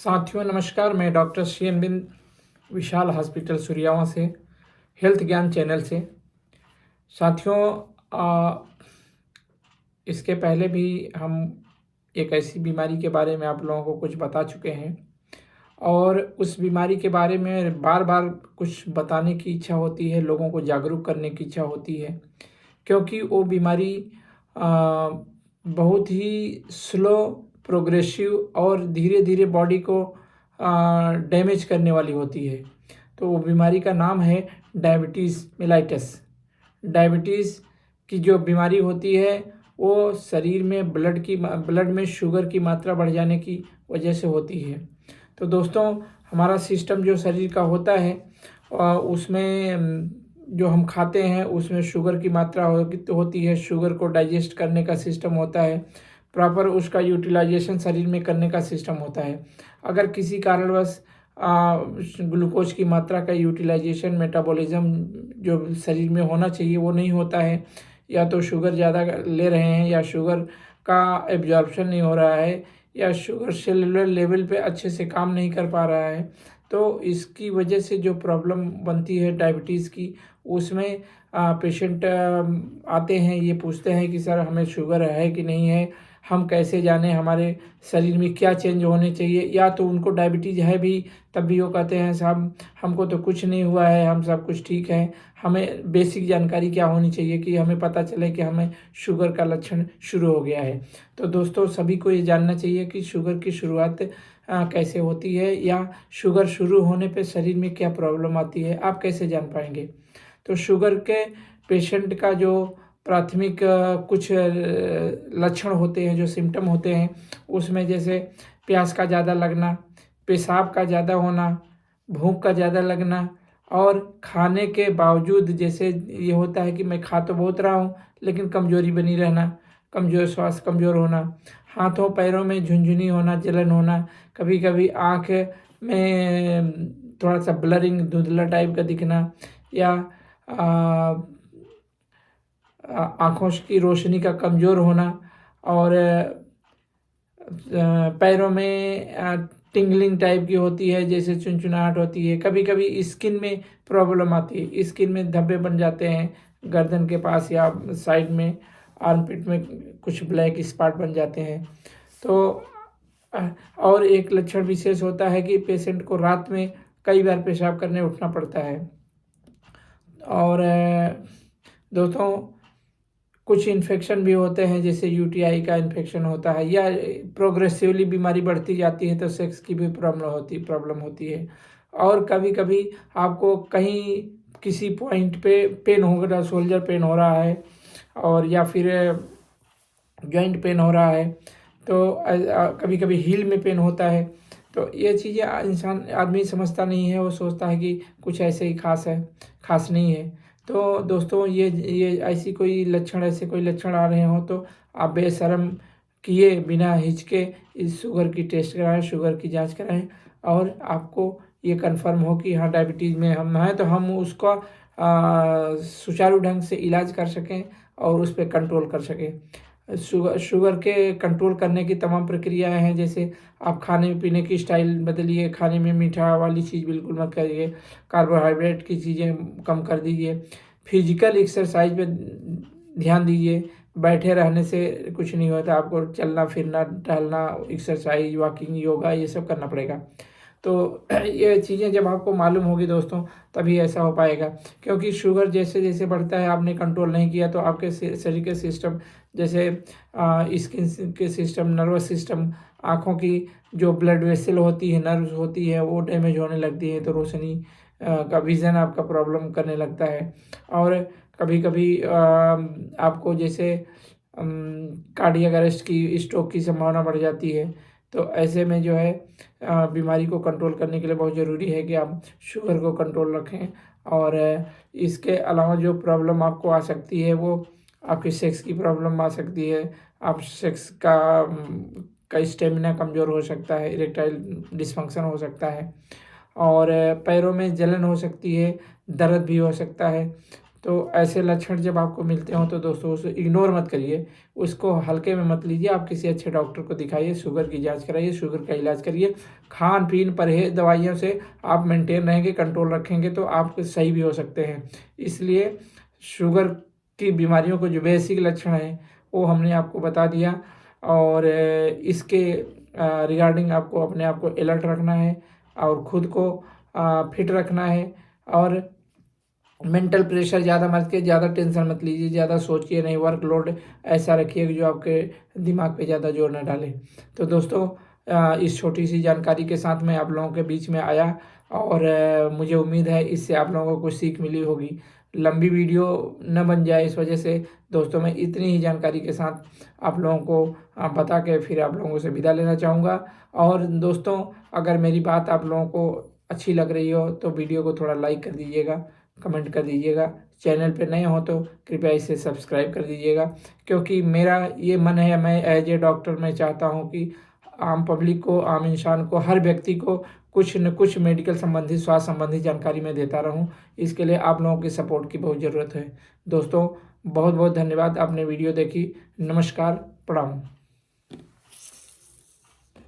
साथियों नमस्कार, मैं डॉक्टर श्री अरविंद विशाल हॉस्पिटल सूर्यावा से हेल्थ ज्ञान चैनल से। साथियों इसके पहले भी हम एक ऐसी बीमारी के बारे में आप लोगों को कुछ बता चुके हैं और उस बीमारी के बारे में बार बार कुछ बताने की इच्छा होती है, लोगों को जागरूक करने की इच्छा होती है, क्योंकि वो बीमारी बहुत ही स्लो, प्रोग्रेसिव और धीरे धीरे बॉडी को डैमेज करने वाली होती है। तो वो बीमारी का नाम है डायबिटीज़ मेलाइटस। डायबिटीज़ की जो बीमारी होती है वो शरीर में ब्लड में शुगर की मात्रा बढ़ जाने की वजह से होती है। तो दोस्तों, हमारा सिस्टम जो शरीर का होता है उसमें जो हम खाते हैं उसमें शुगर की मात्रा होती है। शुगर को डाइजेस्ट करने का सिस्टम होता है, प्रॉपर उसका यूटिलाइजेशन शरीर में करने का सिस्टम होता है। अगर किसी कारणवश ग्लूकोज की मात्रा का यूटिलाइजेशन, मेटाबॉलिज्म जो शरीर में होना चाहिए वो नहीं होता है, या तो शुगर ज़्यादा ले रहे हैं, या शुगर का एब्जॉर्प्शन नहीं हो रहा है, या शुगर सेलुलर लेवल पे अच्छे से काम नहीं कर पा रहा है, तो इसकी वजह से जो प्रॉब्लम बनती है डायबिटीज़ की, उसमें पेशेंट आते हैं, ये पूछते हैं कि सर हमें शुगर है कि नहीं है, हम कैसे जानें हमारे शरीर में क्या चेंज होने चाहिए। या तो उनको डायबिटीज़ है भी, तब भी वो कहते हैं साहब हमको तो कुछ नहीं हुआ है, हम सब कुछ ठीक है। हमें बेसिक जानकारी क्या होनी चाहिए कि हमें पता चले कि हमें शुगर का लक्षण शुरू हो गया है। तो दोस्तों, सभी को ये जानना चाहिए कि शुगर की शुरुआत कैसे होती है, या शुगर शुरू होने पे शरीर में क्या प्रॉब्लम आती है, आप कैसे जान पाएंगे। तो शुगर के पेशेंट का जो प्राथमिक कुछ लक्षण होते हैं, जो सिम्टम होते हैं, उसमें जैसे प्यास का ज़्यादा लगना, पेशाब का ज़्यादा होना, भूख का ज़्यादा लगना, और खाने के बावजूद जैसे ये होता है कि मैं खा तो बहुत रहा हूँ लेकिन कमज़ोरी बनी रहना, स्वास्थ्य कमज़ोर होना, हाथों पैरों में झुनझुनी होना, जलन होना, कभी कभी आँख में थोड़ा सा ब्लरिंग, धुंधला टाइप का दिखना, या आँखों की रोशनी का कमज़ोर होना, और पैरों में टिंगलिंग टाइप की होती है, जैसे चुनचुनाहट होती है। कभी कभी स्किन में प्रॉब्लम आती है, स्किन में धब्बे बन जाते हैं गर्दन के पास या साइड में, आर्मपिट में कुछ ब्लैक स्पॉट बन जाते हैं। तो और एक लक्षण विशेष होता है कि पेशेंट को रात में कई बार पेशाब करने उठना पड़ता है। और दोस्तों, कुछ इन्फेक्शन भी होते हैं, जैसे यूटीआई का इन्फेक्शन होता है, या प्रोग्रेसिवली बीमारी बढ़ती जाती है तो सेक्स की भी प्रॉब्लम होती है। और कभी कभी आपको कहीं किसी पॉइंट पे पेन हो रहा, शोल्डर पेन हो रहा है, और या फिर जॉइंट पेन हो रहा है, तो कभी कभी हील में पेन होता है। तो ये चीज़ें आदमी समझता नहीं है, वो सोचता है कि कुछ ऐसे ही खास नहीं है। तो दोस्तों, ये ऐसे कोई लक्षण आ रहे हो तो आप बेशर्म किए बिना हिचके इस शुगर की टेस्ट कराएं, शुगर की जांच कराएं, और आपको ये कंफर्म हो कि हाँ डायबिटीज़ में हम हैं, तो हम उसका सुचारू ढंग से इलाज कर सकें और उस पर कंट्रोल कर सकें। शुगर के कंट्रोल करने की तमाम प्रक्रियाएं हैं, जैसे आप खाने पीने की स्टाइल बदलिए, खाने में मीठा वाली चीज़ बिल्कुल मत करिए, कार्बोहाइड्रेट की चीज़ें कम कर दीजिए, फिजिकल एक्सरसाइज पे ध्यान दीजिए। बैठे रहने से कुछ नहीं होता, आपको चलना फिरना, टहलना, एक्सरसाइज, वॉकिंग, योगा, ये सब करना पड़ेगा। तो ये चीज़ें जब आपको मालूम होगी दोस्तों, तभी ऐसा हो पाएगा। क्योंकि शुगर जैसे जैसे बढ़ता है, आपने कंट्रोल नहीं किया, तो आपके शरीर के सिस्टम, जैसे स्किन के सिस्टम, नर्वस सिस्टम, आँखों की जो ब्लड वेसल होती है, नर्व्स होती है, वो डैमेज होने लगती है, तो रोशनी का विज़न आपका प्रॉब्लम करने लगता है। और कभी कभी आपको जैसे कार्डियक अरेस्ट की, स्ट्रोक की संभावना बढ़ जाती है। तो ऐसे में जो है बीमारी को कंट्रोल करने के लिए बहुत ज़रूरी है कि आप शुगर को कंट्रोल रखें। और इसके अलावा जो प्रॉब्लम आपको आ सकती है, वो आपकी सेक्स की प्रॉब्लम आ सकती है। आप सेक्स का स्टेमिना कमज़ोर हो सकता है, इरेक्टाइल डिसफंक्शन हो सकता है, और पैरों में जलन हो सकती है, दर्द भी हो सकता है। तो ऐसे लक्षण जब आपको मिलते हों तो दोस्तों उसे इग्नोर मत करिए, उसको हल्के में मत लीजिए। आप किसी अच्छे डॉक्टर को दिखाइए, शुगर की जांच कराइए, शुगर का इलाज करिए। खान पीन परहेज दवाइयों से आप मेंटेन रहेंगे, कंट्रोल रखेंगे तो आप सही भी हो सकते हैं। इसलिए शुगर की बीमारियों को जो बेसिक लक्षण है वो हमने आपको बता दिया, और इसके रिगार्डिंग आपको अपने आप को अलर्ट रखना है और ख़ुद को फिट रखना है। और मेंटल प्रेशर ज़्यादा मत कीजिए, ज़्यादा टेंशन मत लीजिए, ज़्यादा सोचिए नहीं। वर्कलोड ऐसा रखिए कि जो आपके दिमाग पे ज़्यादा जोर न डाले। तो दोस्तों इस छोटी सी जानकारी के साथ मैं आप लोगों के बीच में आया, और मुझे उम्मीद है इससे आप लोगों को कुछ सीख मिली होगी। लंबी वीडियो न बन जाए इस वजह से दोस्तों मैं इतनी ही जानकारी के साथ आप लोगों को बता के फिर आप लोगों से विदा लेना चाहूँगा। और दोस्तों अगर मेरी बात आप लोगों को अच्छी लग रही हो तो वीडियो को थोड़ा लाइक कर दीजिएगा, कमेंट कर दीजिएगा। चैनल पे नए हो तो कृपया इसे सब्सक्राइब कर दीजिएगा, क्योंकि मेरा ये मन है, मैं एज ए डॉक्टर मैं चाहता हूँ कि आम पब्लिक को, आम इंसान को, हर व्यक्ति को कुछ न कुछ मेडिकल संबंधी, स्वास्थ्य संबंधी जानकारी मैं देता रहूं। इसके लिए आप लोगों की सपोर्ट की बहुत ज़रूरत है। दोस्तों बहुत बहुत धन्यवाद, आपने वीडियो देखी। नमस्कार, प्रणाम।